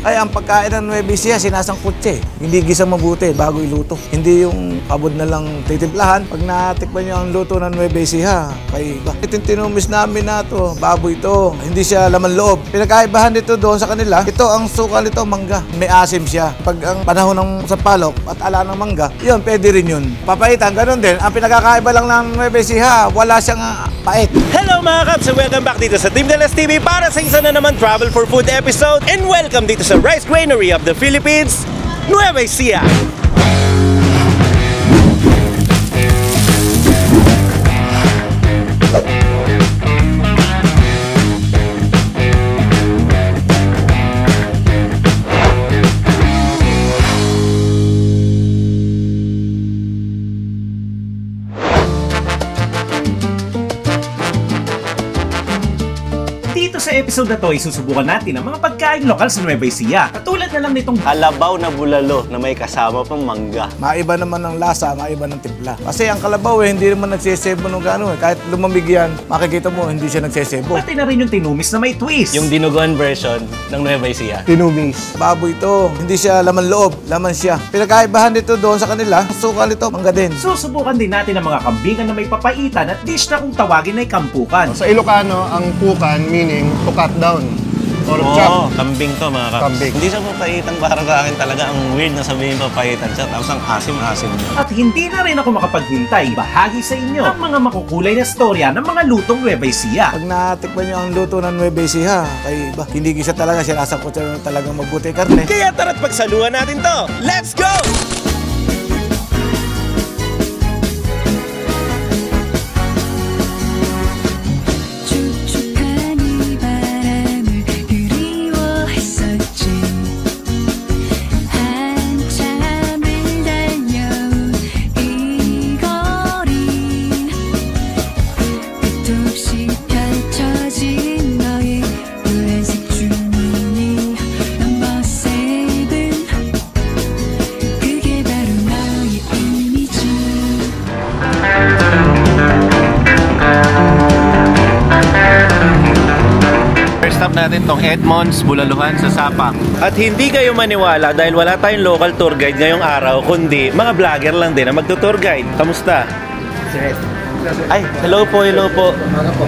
Ay, ang pagkain ng Nueva Ecija, sinasangkot siya eh. Hindi gisang mabuti bago iluto. Hindi yung abod na lang titimplahan. Pag natikman niyo ang luto ng Nueva Ecija, kay iba. Ito yung tinumis namin na to, baboy ito. Hindi siya laman loob. Pinakaibahan nito doon sa kanila, ito ang sukal nito, mangga. May asim siya. Pag ang panahon ng sampalok at ala ng mangga, yun, pwede rin yun. Papaitan, ganun din. Ang pinakakaiba lang ng Nueva Ecija, wala siyang pait. Hello mga Kabs! Welcome back dito sa Team Dalas TV para sa isa na naman Travel for Food episode, and welcome dito sa Rice Granary of the Philippines, Nueva Ecija! Dito sa episode na to, isusubukan natin ang mga pagkain lokal sa Nueva Ecija. Katulad na lang nitong kalabaw na bulalo na may kasama pang mangga. Maiba naman ng lasa, maiba ng timpla. Kasi ang kalabaw hindi naman nagsesebo ng gano'n. Kahit lumamig yan, makikita mo hindi siya nagsesebo. Pati na rin yung tinumis na may twist. Yung dinuguan version ng Nueva Ecija. Tinumis. Baboy ito. Hindi siya laman loob, laman siya. Pinakaibahan nito doon sa kanila, sukal nito, mangga din. Susubukan din natin ang mga kambingan na may papaitan at dish na kung tawagin ay kampukan. Sa Ilocano, ang pukan meaning to cut down or chop. Kambing to mga Kabs. Kambing. Hindi siya papaitan, para sa akin talaga ang weird na sabihin papaitan siya, tapos ang asim-asim niya. At hindi na rin ako makapaghintay, bahagi sa inyo ang mga makukulay na storya ng mga lutong Nueva Ecija. Pag natikman niyo ang luto ng Nueva Ecija, kay iba. Hindi gisa talaga, sinasangkot siya talagang mabuti karne. Kaya tara't pagsaluhan natin to! Let's go! Stop natin tong Edmonds Bulaluhan sa Sapang. At hindi kayo maniwala dahil wala tayong local tour guide ngayong araw, kundi mga vlogger lang din na magto-tour guide. Kamusta? Sir. Ay, hello po, hello po.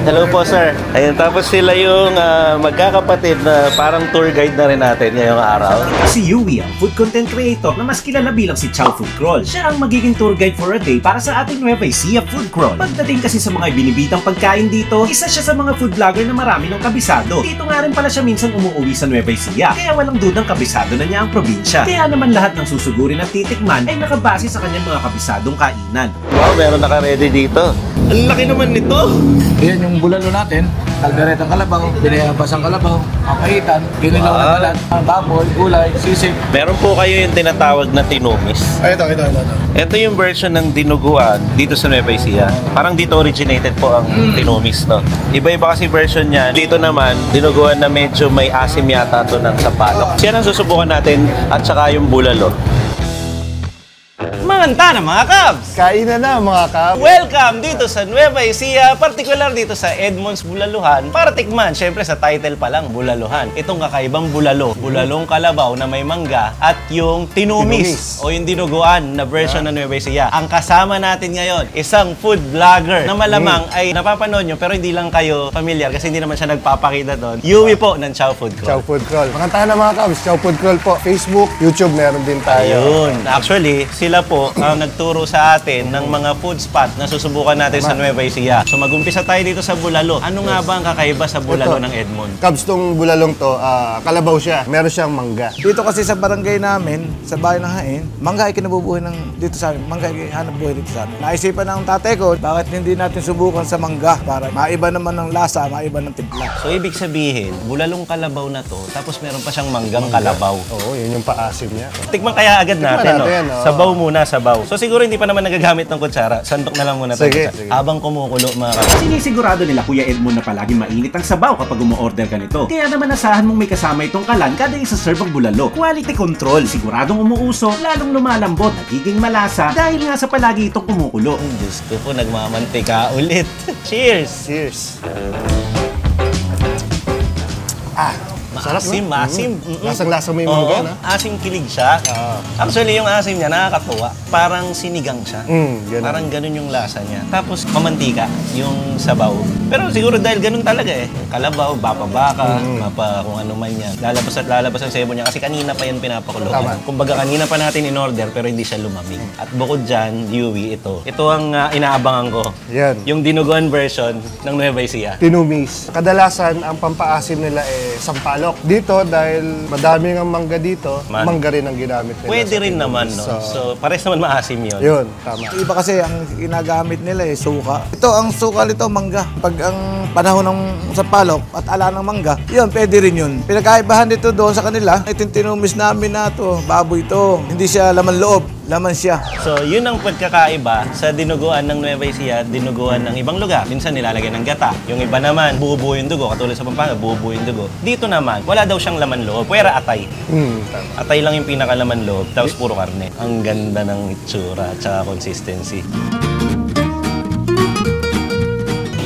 Hello po, sir. Ayun, tapos sila yung magkakapatid na parang tour guide na rin natin ngayong araw. Si Yui, ang food content creator na mas kilala bilang si Chow Food Crawl. Siya ang magiging tour guide for a day para sa ating Nueva Ecija Food Crawl. Pagdating kasi sa mga binibitang pagkain dito, isa siya sa mga food vlogger na marami ng kabisado. Dito nga rin pala siya minsan umuwi sa Nueva Ecija, kaya walang dudang kabisado na niya ang probinsya. Kaya naman lahat ng susugurin at titikman ay nakabase sa kanyang mga kabisadong kainan. Wow, meron naka-ready dito. Ang laki naman nito! Yan yung bulalo natin, kalderetang kalabaw, binayabas ang kalabaw, papaitan, ginilaw na balat, baboy, gulay, sisig. Meron po kayo yung tinatawag na tinumis. Ay, ito. Ito yung version ng dinuguan dito sa Nueva Ecija. Parang dito originated po ang tinumis, no? Iba-iba kasi version niya. Dito naman, dinuguan na medyo may asim yata to ng sapalok. Yan ang susubukan natin at saka yung bulalo. Manganta na mga Kabs! Kain na mga Kabs! Welcome dito sa Nueva Ecija, partikular dito sa Edmonds Bulaluhan. Para tikman, syempre sa title pa lang, Bulaluhan. Itong kakaibang bulalo, bulalong kalabaw na may mangga at yung tinumis o yung dinuguan na version ng Nueva Ecija. Ang kasama natin ngayon, isang food vlogger na malamang ay napapanood nyo pero hindi lang kayo familiar kasi hindi naman siya nagpapakita doon. Yui po ng Chow Food Crawl. Chow Food Crawl. Makantahan na mga Kabs. Chow Food Crawl po. Facebook, YouTube, meron din tayo. Ayun. Actually, sila po ang nagturo sa atin ng mga food spot na susubukan natin sa Nueva Ecija. So mag-umpisa tayo dito sa bulalo. Ano nga ba ang kakaiba sa bulalo ng Edmond? Kabs, tong bulalong to, kalabaw siya. Meron siyang mangga. Dito kasi sa barangay namin, sa bahay ng Hain, mangga ay kinabubuhay dito sa amin. Mangga ay hanap buhay dito sa amin. Naisipan ng tatay ko, bakit hindi natin subukan sa mangga para maiba naman ng lasa, maiba ng timpla. So ibig sabihin, bulalong kalabaw na to, tapos meron pa siyang manggang kalabaw. Oo, yun yung paasim niya. Tikman kaya agad natin, natin, no? Sabaw muna, sabaw. So siguro hindi pa naman nagagamit ng kutsara. Sandok na lang muna tayo. Sige. Habang kumukulo mga kapatid. Sinisigurado nila Kuya Edmond na palagi mainit ang sabaw kapag umu-order ka nito. Kaya naman asahan mong may kasama itong kalan kada isa-serve ang bulalo. Quality control. Siguradong umuusok, lalong lumalambot, nagiging malasa dahil nga sa palagi itong kumukulo. Diyos ko po, nagmamantika ulit. Cheers! Cheers! Masarap, Maasim, no? maasim. Lasang-lasa mo yung mangga, no? Asim kilig siya. Actually, yung asim niya, nakakatuwa. Parang sinigang siya. Ganun. Parang ganun yung lasa niya. Tapos, mamantika, yung sabaw. Pero siguro dahil ganun talaga eh. Kalabaw, baka-baka, mapa kung ano man yan. Lalabas at lalabas ang sebo niya kasi kanina pa yan pinapakulo. Tama. Kumbaga, kanina pa natin in-order pero hindi siya lumamig. At bukod dyan, Yui, ito. Ito ang inaabangan ko. Yan. Yung dinuguan version ng Nueva Ecija. Tinumis. Kadalasan, ang pampaasim nila sampalok. Dito, dahil madami ng mangga dito, mangga rin ang ginamit nila. Pwede sa rin tinumis. naman, no? So, pares naman maasim yun. Yun, tama. Iba kasi ang ginagamit nila suka. Ito, ang suka nito, mangga. Pag ang panahon ng sampalok at ala ng mangga, yun, pwede rin yun. Pinagkaibahan dito doon sa kanila, itong tinumis namin na to, baboy to. Hindi siya laman loob, laman siya. So, yun ang pagkakaiba sa dinuguan ng Nueva Ecija, dinuguan ng ibang lugar. Minsan nilalagyan ng gata. Yung iba naman, buo-buo yung dugo. Katulad sa Pampanga, buo-buo yung dugo. Dito naman, wala daw siyang laman loob. Pwera atay. Tama. Atay lang yung pinakalaman loob, tapos puro karne. Ang ganda ng itsura at saka consistency.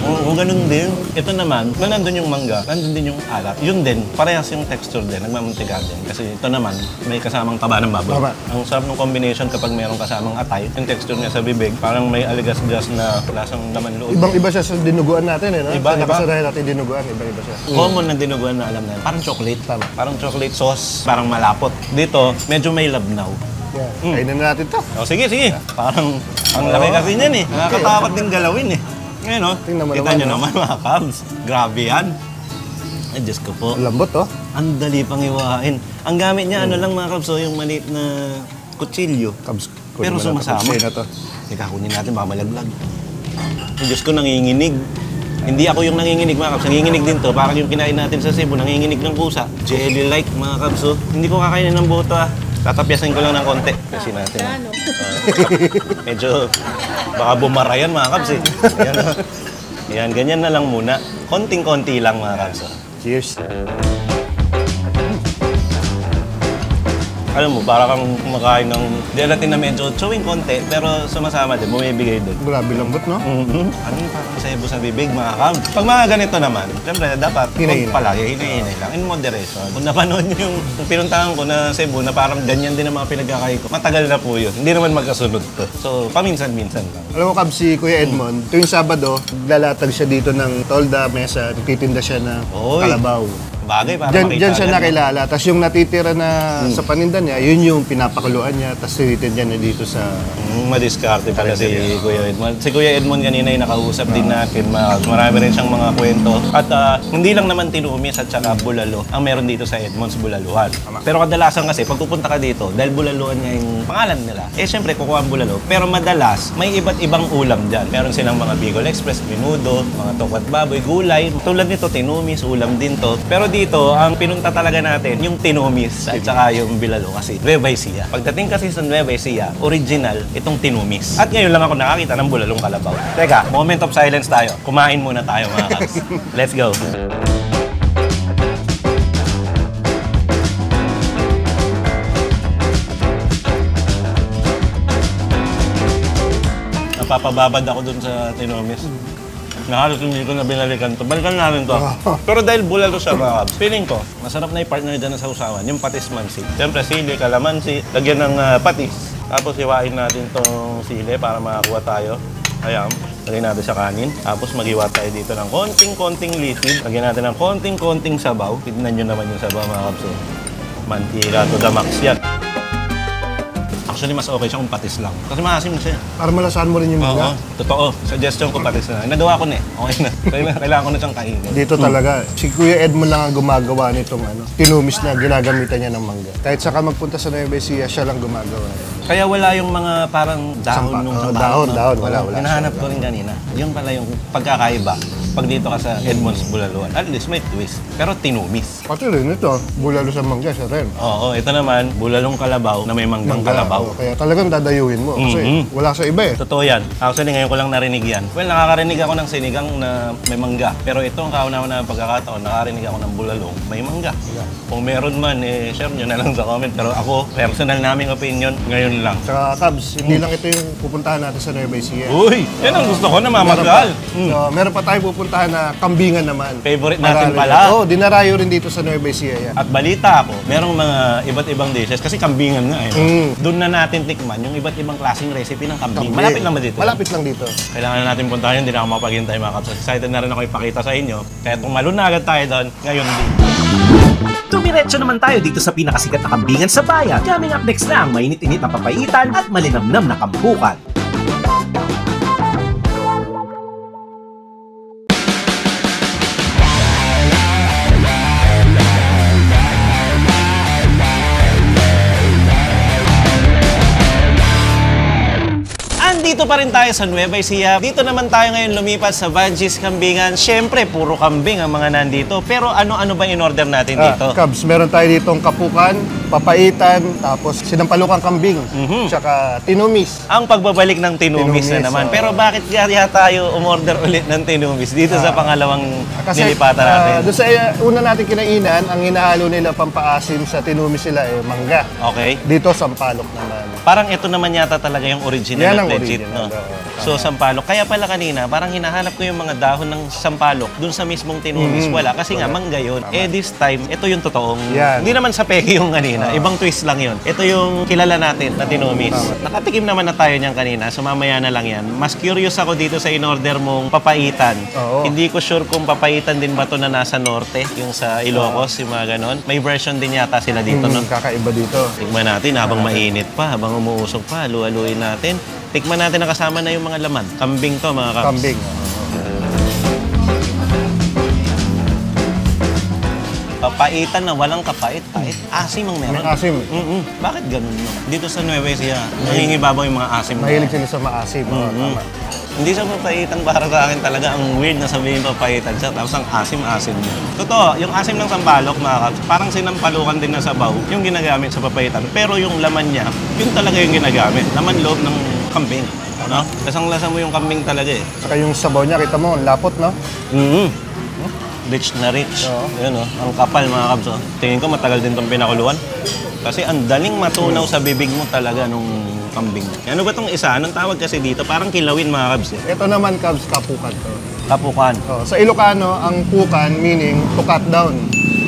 Oo, ganun din. Ito naman, na nandun yung mangga, nandun din yung alat. Yun din, parehas yung texture din, nagmamantika din. Kasi ito naman, may kasamang taba ng baboy. Tama. Ang sarap ng combination kapag mayroong kasamang atay, yung texture niya sa bibig, parang may aligas-gas na lasang laman loob. Ibang-iba siya sa dinuguan natin, no? Iba, Sa iba. nakasanayan natin dinuguan, ibang-iba siya. Common na dinuguan na alam na yun. Parang chocolate. Tama. Parang chocolate sauce, parang malapot. Dito, medyo may labnaw. Yeah. Kainin na natin to. Oh, sige, sige. Parang, ang laki kasi niyan eh. Nakakatakot din galawin eh. Ngayon, oh. Tingnan mo Kita naman, nyo no? naman mga Cubs. Grabe yan. Ay, Diyos ko po. Lambot, oh. Ang dali pang iwain. Ang gamit niya, ano lang mga Cubs, oh, yung maliit na kutsilyo. Kabs. Pero sumasama. Na to. Teka, kunin natin, mamalaglag. Ay, Diyos ko, nanginginig. Hindi ako yung nanginginig, mga Cubs. Nanginginig din to. Parang yung kinain natin sa Cebu, nanginginig ng pusa. Jelly-like, mga Cubs, oh. Hindi ko kakainin ng buto, ah. Tatapyasin ko lang ng konti. Kasi natin. Medyo baka bumara yan, mga Cubs, eh. Yan, oh. Yan, ganyan na lang muna. Konting-konti lang, mga Cubs, oh. Cheers. Alam mo, para kang kumakain ng gelatin na medyo chewing konti, pero sumasama din, bumibigay din. Grabe lambot, no? Ano yung parang sebo sa bibig, mga Cubs? Pag mga ganito naman, siyempre, dapat Hinahinay. huwag palagi, hinahinay lang, in moderation. Kung napanood niyo yung pinuntahan ko na Cebu na parang ganyan din ang mga pinagkakain ko, matagal na po yun. Hindi naman magkasunod to. So, paminsan-minsan lang. Alam mo, Kabs, si Kuya Edmond, tuwing Sabado, lalatag siya dito ng tolda, mesa, nagtitinda siya ng Oy. kalabaw. Bagay, para Diyan, makita diyan siya agad, no? nakilala. Tapos yung natitira na sa paninda niya, yun yung pinapakuluan niya. Tapos tinitinda niya dito sa... Madiskarte pala si Kuya Edmond. Si Kuya Edmond kanina yung nakausap din natin. Marami rin siyang mga kwento. At hindi lang naman tinumis at saka bulalo ang meron dito sa Edmond's Bulaluhan. Pero kadalasan kasi, pag pupunta ka dito, dahil bulaluhan nga yung pangalan nila, eh syempre kukuha ang bulalo. Pero madalas, may iba't ibang ulam dyan. Meron silang mga Bicol Express, menudo, mga tokwat baboy, gulay. Tulad nito, tinumis, ulam din to. Pero dito, ang pinunta talaga natin, yung tinumis at saka yung bilalo kasi Nueva Ecija. Pagdating kasi sa Nueva Ecija, original itong tinumis. At ngayon lang ako nakakita ng bulalong kalabaw. Teka, moment of silence tayo. Kumain muna tayo, mga Cubs. Let's go. Napapababad ako dun sa tinumis. Nahalos hindi ko na binalikan to. Balikan natin to. Pero dahil bulalo siya, mga Cubs, feeling ko, masarap na i-partner dyan sa usawan, yung patis mansi. Siyempre, sili, kalamansi, lagyan ng patis. Tapos iwain natin tong sili para makakuha tayo. Ayan, lagyan natin sa kanin. Tapos magiwa tayo dito ng konting-konting liquid. Lagyan natin ng konting-konting sabaw. Tignan nyo naman yung sabaw, mga Cubs. Mantika to the max yan. Actually, mas okay siya kung patis lang. Kasi maasim siya. Para malasahan mo rin yung Oo, mangga. totoo. Suggestion ko patis na. Nagawa ko na eh. Okay na. Kailangan ko na siyang kainin. Dito talaga, si Kuya Edmond lang ang gumagawa nitong tinumis na ginagamitan niya ng mangga. Kahit saka magpunta sa Nueva Ecija, siya lang gumagawa. Kaya wala yung mga parang dahon Sampa. nung Oo, sabaw. dahon, wala. Hinahanap ko rin kanina. Yun pala yung pagkakaiba. Pag dito ka sa Edmond's Bulaluhan, at least may twist. Pero tinumis. Pati rin ito, bulalo sa mangga siya rin. Oo, ito naman, bulalong kalabaw na may manggang kalabaw. Oo, kaya talagang dadayuhin mo. Kasi wala sa iba eh. Totoo yan. Actually, ngayon ko lang narinig yan. Well, nakakarinig ako ng sinigang na may mangga. Pero ito ang kauna-una na pagkakataon, nakarinig ako ng bulalong may mangga. Kung meron man, share nyo na lang sa comment. Pero ako, personal naming opinion, ngayon Yun lang. Saka Cubs, hindi lang ito yung pupuntahan natin sa Nueva Ecija. Uy, yan ang gusto ko na mamagal. So, meron pa tayo pupuntahan na Kambingan naman. Favorite natin Marami pala. Oo, dinarayo rin dito sa Nueva Ecija yan. At balita ako, merong mga iba't ibang dishes kasi kambingan nga eh. Doon na natin tikman yung iba't ibang klaseng recipe ng kambing. Malapit lang ba dito? Malapit lang dito. Kailangan na natin puntahan yun, hindi na ako mapaghintay mga kaps. Excited na rin ako ipakita sa inyo. Kaya tumalun na agad tayo doon, ngayon din. Dumiretso naman tayo dito sa pinakasikat na kambingan sa bayan. Coming up next na ang mainit-init na papaitan at malinamnam na kampukan. Dito pa rin tayo sa Nueva Ecija. Dito naman tayo ngayon lumipat sa Vanjis Kambingan. Siyempre, puro kambing ang mga nandito. Pero ano-ano ba in-order natin dito? Cubs, meron tayo ditong kapukan, papaitan, tapos sinampalukang kambing, tsaka tinumis. Ang pagbabalik ng tinumis na naman. Pero bakit kaya tayo umorder ulit ng tinumis dito sa pangalawang nilipatan natin? Doon sa una natin kinainan, ang hinahalo nila pampaasim sa tinumis nila mangga. Okay. Dito, sampalok naman. Parang ito naman yata talaga yung original Yan at ang legit, original, no? oo. So, sampalok. Kaya pala kanina, parang hinahanap ko yung mga dahon ng sampalok dun sa mismong tinumis. Wala. Kasi nga, mangga yun. This time, ito yung totoong. Yan. Hindi naman sa peke yung kanina. Ibang twist lang yun. Ito yung kilala natin na tinumis. Nakatikim naman na tayo niyan kanina. So, mamaya na lang yan. Mas curious ako dito sa in-order mong papaitan. Oo. Hindi ko sure kung papaitan din ba to na nasa norte, yung sa Ilocos, yung mga ganon. May version din yata sila dito, no? Kakaiba dito. Tikman natin habang mainit pa, habang umuusok pa, halu-haluin natin. Tikman natin na kasama na yung mga laman. Kambing to, mga kaps. Kambing. Papaitan na walang kapait. Asim ang meron. May asim. Bakit ganun, no? Dito sa Nueva Ecija, nangingibabaw yung mga asim. Mahilig sila sa maasim. Tama. Hindi siya papaitan para sa akin talaga. Ang weird na sabihin papaitan siya. Tapos ang asim-asim niya. Totoo, yung asim ng sampalok, mga kaps, parang sinampalukan din na sabaw yung ginagamit sa papaitan. Pero yung laman niya, yun talaga yung ginagamit. Laman loob ng kambing. No? Lasang-lasa mo yung kambing talaga eh. Saka yung sabaw niya, kita mo, lapot, no? Rich na rich. Oo. Yun, oh. Ang kapal, mga kabs. Oh. Tingin ko matagal din itong pinakuluan. Kasi ang daling matunaw sa bibig mo talaga nung kambing. Ano ba itong isa? Anong tawag kasi dito? Parang kilawin, mga kabs. Eh. Ito naman, Cubs, kapukan to. Kapukan. Sa Ilocano, ang pukan meaning to cut down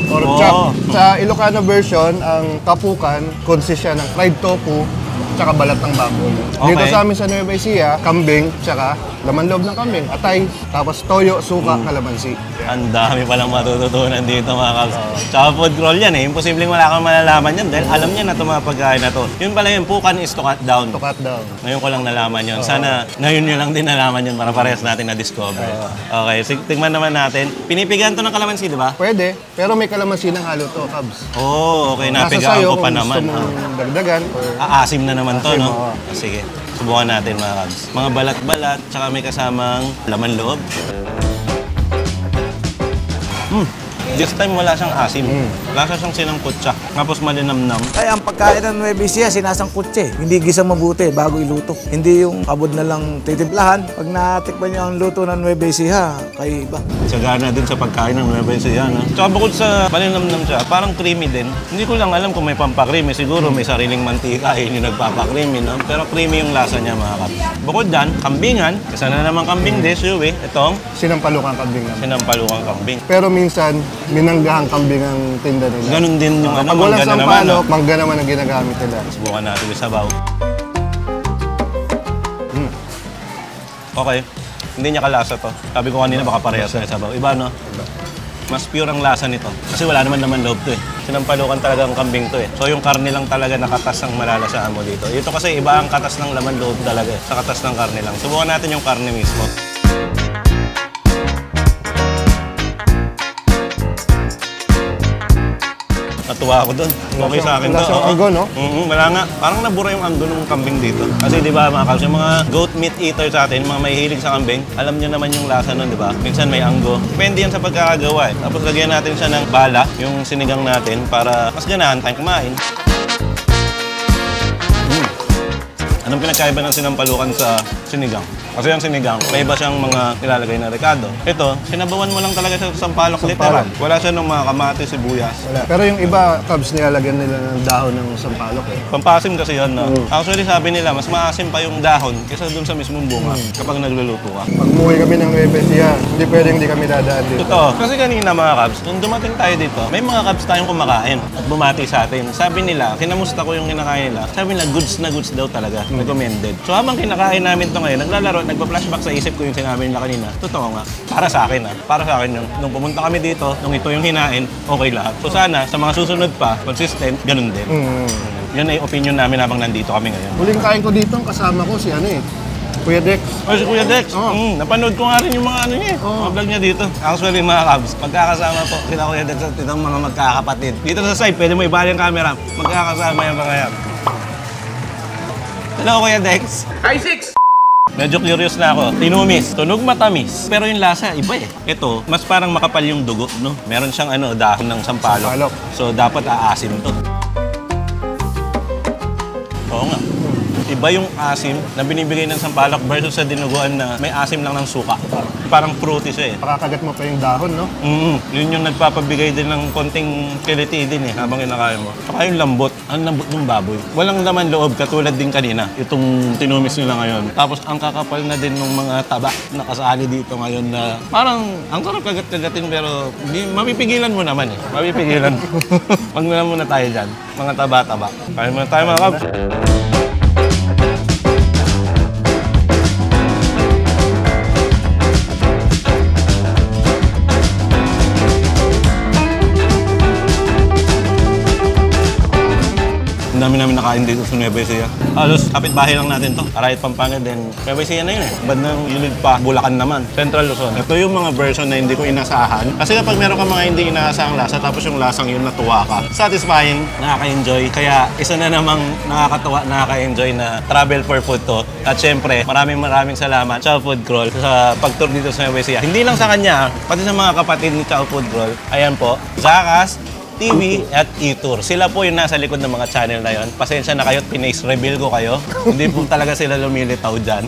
or chop. Sa Ilocano version, ang kapukan consist siya ng fried tofu tsaka balat ng baboy. Okay. Dito sa amin sa Nueva Ecija, kambing tsaka laman loob ng kambing, atay, tapos toyo, suka, kalamansi. Ang dami palang matututunan dito, mga kabs. Tsaka food crawl yan eh. Imposibleng wala kang malalaman yan dahil alam niya na itong mga pagkain na to. Yun pala yung pukan is to cut down. To cut down. Ngayon ko lang nalaman yun. Sana ngayon nyo lang din nalaman yun para parehas natin na-discover. Okay, tingnan naman natin. Pinipigan to ng kalamansi, di ba? Pwede, pero may kalamansi ng halo to, Cubs. Oo, okay. Nasa Napigaan sayo ko pa kung naman. gusto mong dagdagan or Aasim na naman to, Asim, no? oo. Sige, subukan natin, mga kabs. Mga balat-balat, tsaka may kasamang laman loob. This time wala siyang asim. Lasa siyang sinangkot siya. Tapos malinamnam. Ay, ang pagkain ng Nueva Ecija, sinasangkot siya eh. Hindi gisang mabuti bago iluto. Hindi yung kabod na lang titimplahan. Pag natikman niyo ang luto ng Nueva Ecija, kay iba. Sagana din sa pagkain ng Nueva Ecija, no? Tsaka bukod sa malinamnam siya, parang creamy din. Hindi ko lang alam kung may pampakrimi. Siguro may sariling mantika, yun yung nagpapakrimi, no? Pero creamy yung lasa niya, mga kaps. Bukod dyan, kambingan. Isa na naman kambing dish, yun eh. Itong sinampalukang kambing naman. sinampalukang kambing. Pero minsan, minanggahang kambing ang tinda nila. Ganun din yung Pag mangga walang na naman. sampalok, mangga naman ang ginagamit nila. Subukan natin yung sabaw. Okay. Hindi niya kalasa to. Sabi ko kanina baka parehas na yung sabaw. Iba, no? Mas pure ang lasa nito. Kasi wala naman loob to eh. Sinampalukan talaga ang kambing to eh. So yung karne lang talaga nakatas ang malalasaan mo dito. Ito kasi iba ang katas ng laman loob talaga eh. Sa katas ng karne lang. Subukan natin yung karne mismo. Natuwa ako doon. Okay sa akin to. Wala siyang Oo. anggo, no? Wala nga. Parang nabura yung anggo ng kambing dito. Kasi di ba mga kabs, yung mga goat meat eater sa atin, mga mahihilig sa kambing, alam nyo naman yung lasa nun, di ba? Minsan may anggo. Depende yan sa pagkakagawa eh. Tapos lagyan natin siya ng bala, yung sinigang natin, para mas ganahan tayong kumain. Anong pinagkaiba ng sinampalukan sa sinigang? Kasi ang sinigang, may iba siyang mga nilalagay na rekado. Ito, sinabawan mo lang talaga sa sampalok, literal. Wala siya ng mga kamatis, sibuyas. Wala. Pero yung iba, Cubs, nilalagyan nila ng dahon ng sampalok eh. Pampasim kasi yan na. Actually, sabi nila, mas maasim pa yung dahon kaysa dun sa mismong bunga kapag nagluluto ka. Pag umuwi kami ng Nueva Ecija, hindi pwedeng hindi kami dadaan dito. Totoo. Kasi kanina mga Cubs, nung dumating tayo dito, may mga Cubs tayong kumakain at bumati sa atin. Sabi nila, kinamusta ko yung kinakain nila. Sabi nila, goods na goods daw talaga. Recommended. So habang kinakain namin ito ngayon, naglalaro, nagpa-flashback sa isip ko yung sinabi nila kanina. Totoo nga. Para sa akin Para sa akin yung, nung pumunta kami dito, nung ito yung hinain, okay lahat. So sana, sa mga susunod pa, consistent, ganun din. Yun ay opinion namin habang nandito kami ngayon. Huling kain ko dito, kasama ko si Kuya Dex. Oh, si Kuya Dex. Napanood ko nga rin yung mga niya mga vlog niya dito. Actually, mga Cubs, magkakasama po sila Kuya Dex at itong mga magkakapatid. Dito sa side, pwede mo ibalik yung camera. Magkakasama yung mga yan. Hello, Kuya Dex. Hi, Six! Medyo curious na ako. Tinumis. Tunog matamis. Pero yung lasa, iba eh. Ito, mas parang makapal yung dugo, no? Meron siyang dahon ng sampalok. Sampalok. So, dapat aasim to. Oo nga. Iba yung asim na binibigay ng sampalok versus sa dinuguan na may asim lang ng suka. Parang fruity siya eh. Pakakagat mo pa yung dahon, no? Yun yung nagpapabigay din ng konting kiliti din eh habang kinakain mo. Saka yung lambot. Ang lambot ng baboy. Walang laman loob katulad din kanina. Itong tinumis nila ngayon. Tapos ang kakapal na din ng mga taba na kasali dito ngayon na parang ang sarap kagat-kagatin pero mapipigilan mo naman eh. Mapipigilan. Wag na muna tayo dyan. Mga taba-taba. Kain muna tayo mga Cubs. Ang dami namin nakain dito sa Nueva Ecija. Halos kapitbahay lang natin to. Arayat, Pampanga din. Nueva Ecija na yun eh. Bad ng Unit pa, Bulacan naman. Central Luzon. Ito yung mga version na hindi ko inasahan. Kasi kapag meron ka mga hindi inaasahang lasa, tapos yung lasang yun natuwa ka. Satisfying, nakaka-enjoy. Kaya isa na namang nakakatuwa, nakaka-enjoy na travel for food to. At syempre, maraming salamat Chow Food Crawl sa pag-tour dito sa Nueva Ecija. Hindi lang sa kanya, pati sa mga kapatid ni Chow Food Crawl. Ayan po, Zakas TV at E-Tour. Sila po yung nasa likod ng mga channel na yon. Pasensya na kayo at pinace reveal ko kayo. Hindi po talaga sila lumilitaw dyan.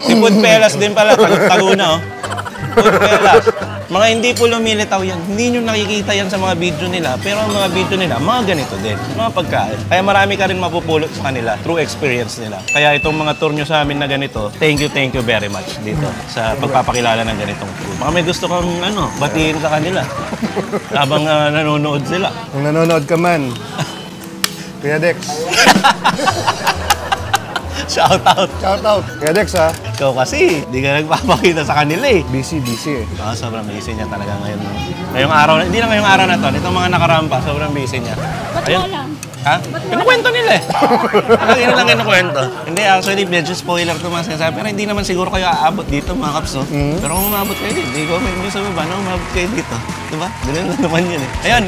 Si Food Pelas din pala, Taguna Food Pelas. Mga hindi po lumilitaw yan. Hindi nyo nakikita yan sa mga video nila. Pero ang mga video nila, mga ganito din. Mga pagkain. Kaya marami ka rin mapupulot sa kanila through experience nila. Kaya itong mga tour nyo sa amin na ganito, thank you very much dito sa pagpapakilala ng ganitong tour. Baka may gusto kang batiin sa kanila habang nanonood sila. Kung nanonood ka man, Kuya Dex. Shout out. Shout out. Kuya Dex, ha? Ikaw kasi, di ka nagpapakita sa kanila eh. Busy eh. Sobrang busy niya talaga ngayon. Ngayong araw, hindi lang ngayong araw na to, itong mga nakaraan pa, sobrang busy niya. Ba't wala? Ha? Kinukwento nila eh. Lagi na lang kinukwento. Hindi, actually, medyo spoiler to mga sinasabi. Pero hindi naman siguro kayo aabot dito, mga Kaps, no? Pero kung umabot kayo dito, i-comment nyo sa baba na umabot kayo dito. Diba? Ganun lang naman yun eh. Ayun,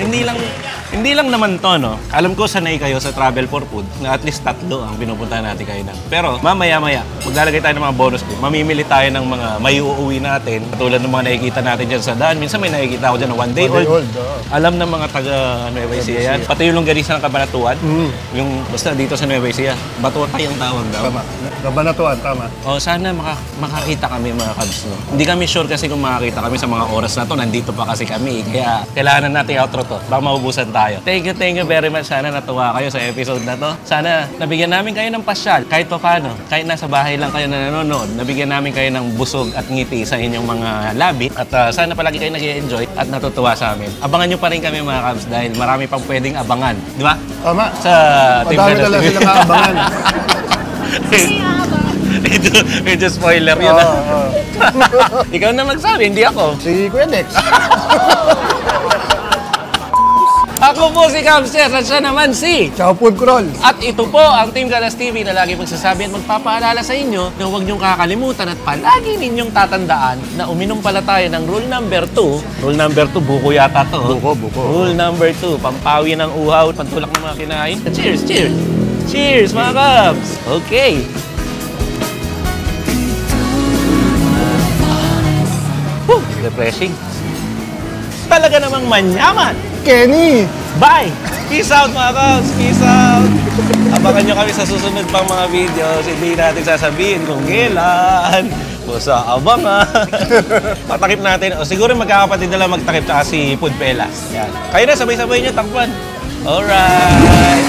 hindi lang naman to, no? Alam ko sanay kayo sa travel for food na at least 3 ang pinupuntahan natin kayo na. Pero mamaya-maya, maglalagay tayo ng mga bonus din. Mamimili tayo ng mga may uuwi natin. Katulad ng mga nakikita natin dyan sa daan. Minsan may nakikita ako dyan na 1 day old. Alam ng mga taga Nueva Ecija yan. Pati yung longganisa ng Cabanatuan. Yung basta dito sa Nueva Ecija. Batutay ang tawag daw. Tama. Cabanatuan, tama. O sana makakita kami mga Cubs, no? Hindi kami sure kasi kung makakita kami sa mga oras na to. Nandito pa kasi kami. Kaya kailangan natin outro to. Baka maubusan tayo. Thank you very much. Sana natuwa kayo sa episode na to. Sana nabigyan namin kayo ng pasyal. Kahit pa paano. Kahit nasa bahay lang kayo na nanonood. Nabigyan namin kayo ng busog at ngiti sa inyong mga labi. At sana palagi kayo nag-i-enjoy at natutuwa sa amin. Abangan nyo pa rin kami mga Cubs dahil marami pang pwedeng abangan. Di ba? Tama. Sa Team Madami talaga silang aabangan. medyo spoiler yun. Ikaw na magsabi, hindi ako. Si Kuya Dex. Ako po si Camster at siya naman si Chow Food Crawl. At ito po ang Team Galas TV na lagi magsasabi at magpapaalala sa inyo na huwag niyong kakalimutan at palagi ninyong tatandaan na uminom pala tayo ng rule number 2. Rule number 2, buko yata to. Buko. Rule number 2, pampawi ng uhaw, pantulak ng mga kinain. Cheers! Cheers mga Cubs! Okay. Refreshing. Talaga namang manyaman. Kenny! Bye! Peace out mga Kabs! Peace out! Abangan nyo kami sa susunod pang mga videos. Hindi natin sasabihin kung kailan. Pusa abangan. Patakip natin. O siguro magkakapatid na lang magtakip tsaka si Pudpela. Yan. Kayo na, sabay-sabay nyo takpan. Alright!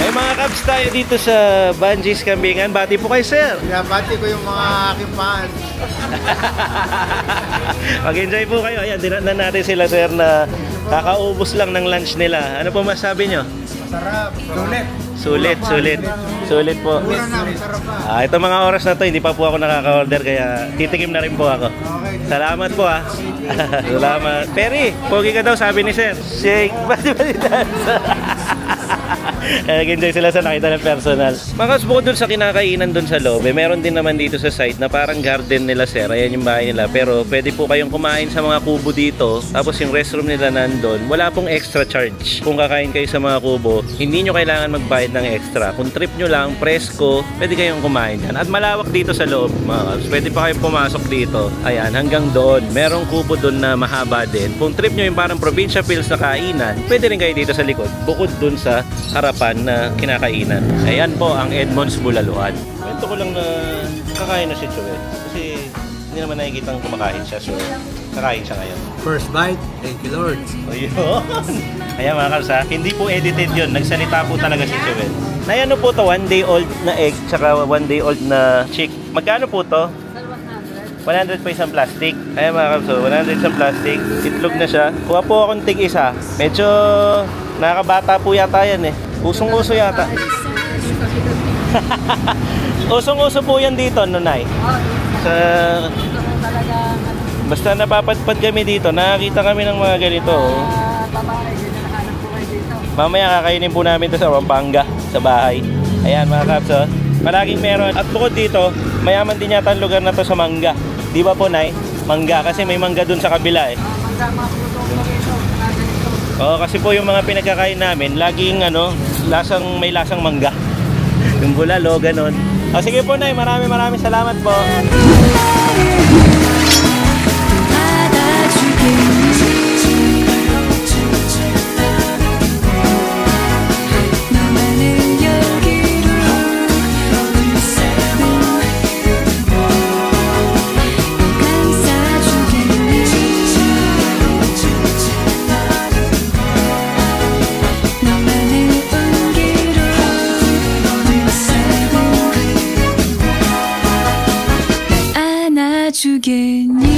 May mga Kabs tayo dito sa Bungees Kambingan. Bati po kayo, sir. Binabati ko yung mga aking fans. Mag-enjoy po kayo. Ayan, dinatnan natin sila, sir, na kakaubos lang ng lunch nila. Ano po masabi nyo? Masarap. Sulit po. Ito mga oras na to, hindi pa po ako nakaka-order kaya titikim na rin po ako. Salamat po Salamat. Perry, pogi ka daw sabi ni sir. Shake. Bati dance. Nag-enjoy sila sa nakita ng personal. Mga Kabs, bukod dun sa kinakainan dun sa loob, meron din naman dito sa site na parang garden nila, sir. Ayan yung bahay nila. Pero pwede po kayong kumain sa mga kubo dito. Tapos yung restroom nila nandun. Wala pong extra charge. Kung kakain kayo sa mga kubo, hindi nyo kailangan magbayad ng extra. Kung trip nyo lang, presko, pwede kayong kumain dyan. At malawak dito sa loob, mga Kabs. Pwede pa kayong pumasok dito. Ayan, hanggang doon. Merong kubo doon na mahaba din. Kung trip nyo yung parang provincia feels na kainan, pwede rin kayo dito sa likod. Bukod dun sa harapan na kinakainan. Ayan po ang Edmonds Bulaluan. Kwento ko lang na kakain na si Chuel. Kasi hindi naman nakikita ang kumakain siya. So, kakain siya ngayon. First bite, thank you Lord. Ayun. Ayan mga Kabs, hindi po edited yun. Nagsalita po talaga si Chuel. Na ano po to, 1 day old na egg tsaka 1 day old na chick. Magkano po to? 100 po isang plastic. Ayan mga Kabs, so 100 isang plastic. Itlog na siya. Kuha po akong tig isa. Medyo nakabata po yata yan eh. Usong-uso yata. Usong-uso po yan dito, Nonay. Sa... Basta napapadpad kami dito, nakakita kami ng mga ganito. Mamaya kakainin po namin ito sa Pampanga, sa bahay. Ayan mga Kabs, palaging meron. At bukod dito, mayaman din yata ang lugar na to sa mangga. Di ba po, Nay? Mangga, kasi may mangga dun sa kabila eh. Oo, kasi po yung mga pinagkakain namin, laging may lasang mangga. Yung bulalo, ganun. O sige po, Nay, maraming salamat po. 주겠니